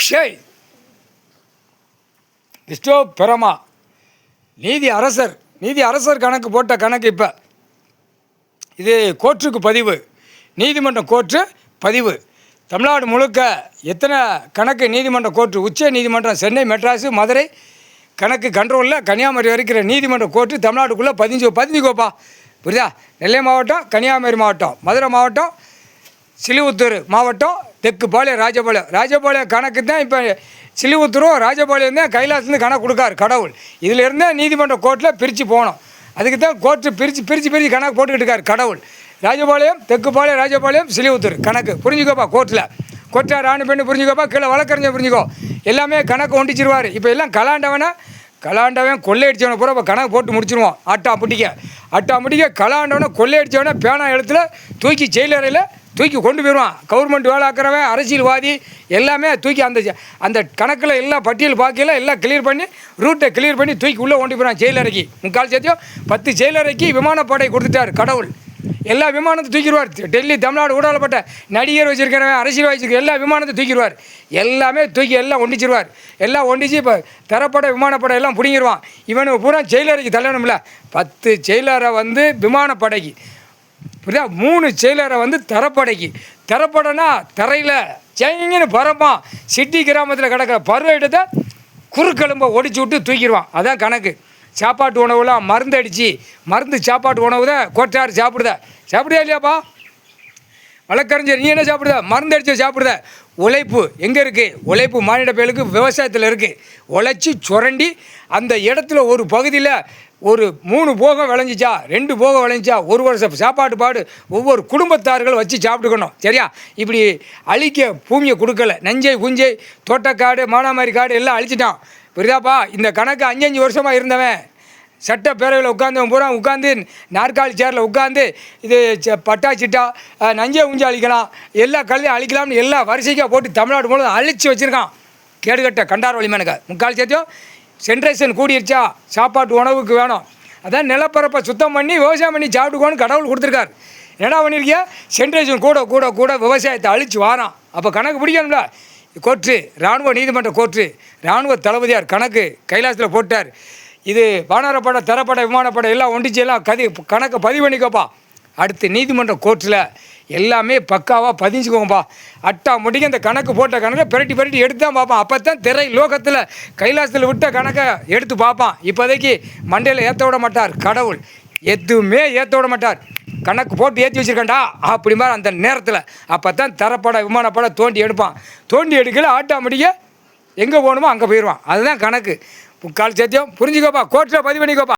ஷேய் கிறிஸ்டோ பெரமா நீதி அரசர் கணக்கு போட்ட கணக்கு. இப்போ இது கோர்ட்டுக்கு பதிவு, நீதிமன்றம் கோர்ட்டு பதிவு. தமிழ்நாடு முழுக்க எத்தனை கணக்கு நீதிமன்ற கோர்ட்டு, உச்ச நீதிமன்றம் சென்னை, மெட்ராஸு, மதுரை கணக்கு கண்ட்ரோலில் கன்னியாகுமரி வரைக்கிற நீதிமன்ற கோர்ட்டு தமிழ்நாட்டுக்குள்ளே பதிஞ்சுக்கோப்பா. புரியுதா? நெல்லை மாவட்டம், கன்னியாகுமரி மாவட்டம், மதுரை மாவட்டம், சிலிவுத்தூர் மாவட்டம், தெற்கு பாளையம், ராஜபாளையம் கணக்கு தான். இப்போ சிலிவுத்தூரும் ராஜபாளையம் தான் கைலாசத்துலேருந்து கணக்கு கொடுக்காரு கடவுள். இதில் இருந்தால் நீதிமன்ற கோர்ட்டில் பிரித்து போகணும். அதுக்கு தான் கோர்ட்டு பிரித்து கணக்கு போட்டுக்கிட்டு இருக்கார் கடவுள். ராஜபாளையம், தெற்குப்பாளையம், ராஜபாளையம், சிலிவுத்தூர் கணக்கு புரிஞ்சுக்கோப்பா. கோர்ட்டில் ராணி பெண்ணு புரிஞ்சுக்கோப்பா. கீழே வழக்கறிஞர் புரிஞ்சுக்கோ. எல்லாமே கணக்கு ஒண்டிச்சிருவார். இப்போ எல்லாம் கலாண்டவன் கொள்ளையடிச்சவனை பூரா இப்போ கணக்கு போட்டு முடிச்சிருவோம். அட்டா முட்டிக்க கலாண்டவனை கொள்ளையடிச்சவனை பேனா எழுத்துல தூக்கி செயலறையில் தூக்கி கொண்டு போயிடுவான். கவர்மெண்ட் வேலை ஆக்கிறவன், அரசியல்வாதி எல்லாமே தூக்கி அந்த கணக்கில் எல்லாம் பட்டியல் பாக்கியில் எல்லாம் ரூட்டை கிளியர் பண்ணி தூக்கி உள்ளே கொண்டு போயிடுவான் செயலறைக்கு. முக்கால் சேர்த்தியும் 10 செயலறைக்கு விமானப்படை கொடுத்துட்டார் கடவுள். எல்லா விமானத்தை தூக்கிடுவார். டெல்லி, தமிழ்நாடு ஊடாலப்பட்ட நடிகர் வச்சுருக்கிறவன், அரசியல் வச்சுருக்க எல்லா விமானத்தை தூக்கிடுவார். எல்லாமே தூக்கி எல்லாம் ஒண்டிச்சிருவார். எல்லாம் ஒண்டிச்சு இப்போ தரப்படை விமானப்படை எல்லாம் பிடிங்கிடுவான். இவனுக்கு பூரா செயலறைக்கு தள்ளணும்ல. 10 செயலரை விமானப்படைக்கு, புரியுதா? 3 செயலரை தரப்படைனா தரையில் செங்கின்னு பரப்பான். சிட்டி கிராமத்தில் கிடக்கிற பருவத்தை குறுக்கெலும்பை ஒடிச்சு விட்டு தூக்கிடுவான். அதான் கணக்கு. சாப்பாட்டு உணவுலாம் மருந்து சாப்பாட்டு உணவு தான் கோட்டார் சாப்பிடுதா இல்லையாப்பா? வழக்கறிஞர் நீ என்ன சாப்பிடுதா? மருந்து அடித்து சாப்பிடுத. உழைப்பு எங்கே இருக்குது? உழைப்பு மானிட பயலுக்கு விவசாயத்தில் இருக்குது. உழைச்சி சுரண்டி அந்த இடத்துல ஒரு பகுதியில் ஒரு 3 போகம் விளைஞ்சிச்சா, 2 போகம் விளைஞ்சிச்சா, 1 வருஷம் சாப்பாட்டு பாடு ஒவ்வொரு குடும்பத்தார்கள் வச்சு சாப்பிட்டுக்கணும். சரியா? இப்படி அழிக்க பூமியை கொடுக்கல. நஞ்சை குஞ்சை தோட்டக்காடு, மானாமாரி காடு எல்லாம் அழிச்சிட்டான். புரியுதாப்பா? இந்த கணக்கு 5 வருஷமாக இருந்தவன் சட்டப்பேரவையில் உட்காந்து நாற்காலி சேரில் உட்காந்து இது பட்டா சிட்டா நஞ்சை குஞ்சை அழிக்கலாம், எல்லா கல்வியும் அழிக்கலாம்னு எல்லா வரிசைக்காக போட்டு தமிழ்நாடு முழுவதும் அழிச்சு வச்சுருக்கான். கேடுகட்ட கண்டார் வலிமனுக்கு. முக்கால் சேர்த்தியும் சென்ட்ரேஷன் கூடிருச்சா, சாப்பாட்டு உணவுக்கு வேணும். அதான் நிலப்பரப்பை சுத்தம் பண்ணி விவசாயம் பண்ணி சாப்பிட்டுக்கோன்னு கடவுள் கொடுத்துருக்காரு. என்னடா பண்ணியிருக்கியா? சென்ட்ரேஷன் கூட விவசாயத்தை அழிச்சு வாரான். அப்போ கணக்கு பிடிக்கணும்ல. கோர்ட்டு, இராணுவ நீதிமன்ற கோர்ட்டு, இராணுவ தளபதியார் கணக்கு கைலாசத்தில் போட்டார். இது வானரப்படை, தரப்படை, விமானப்படை எல்லாம் ஒண்டிச்சு எல்லாம் கணக்கை பதிவு பண்ணிக்கோப்பா. அடுத்து நீதிமன்ற கோர்ட்டில் எல்லாமே பக்காவாக பதிஞ்சுக்கோங்கப்பா. அட்டா முடிக்க இந்த கணக்கு போட்ட கணக்கை பிரட்டி எடுத்து தான் பார்ப்பான். அப்போ தான் திரை லோகத்தில் கைலாசத்தில் விட்ட கணக்கை எடுத்து பார்ப்பான். இப்போதைக்கு மண்டையில் ஏற்ற விட மாட்டார் கடவுள். எதுவுமே ஏற்ற விட மாட்டார். கணக்கு போட்டு ஏற்றி வச்சுருக்கேன்டா அப்படி மாதிரி அந்த நேரத்தில். அப்போ தான் தரப்படை, விமானப்படை தோண்டி எடுக்கல ஆட்டா முடிக்க எங்கே போகணுமோ அங்கே போயிடுவான். அதுதான் கணக்கு. முக்கால் சத்தியம் புரிஞ்சுக்கோப்பா. கோர்ட்டில் பதிவு பண்ணிக்கோப்பா.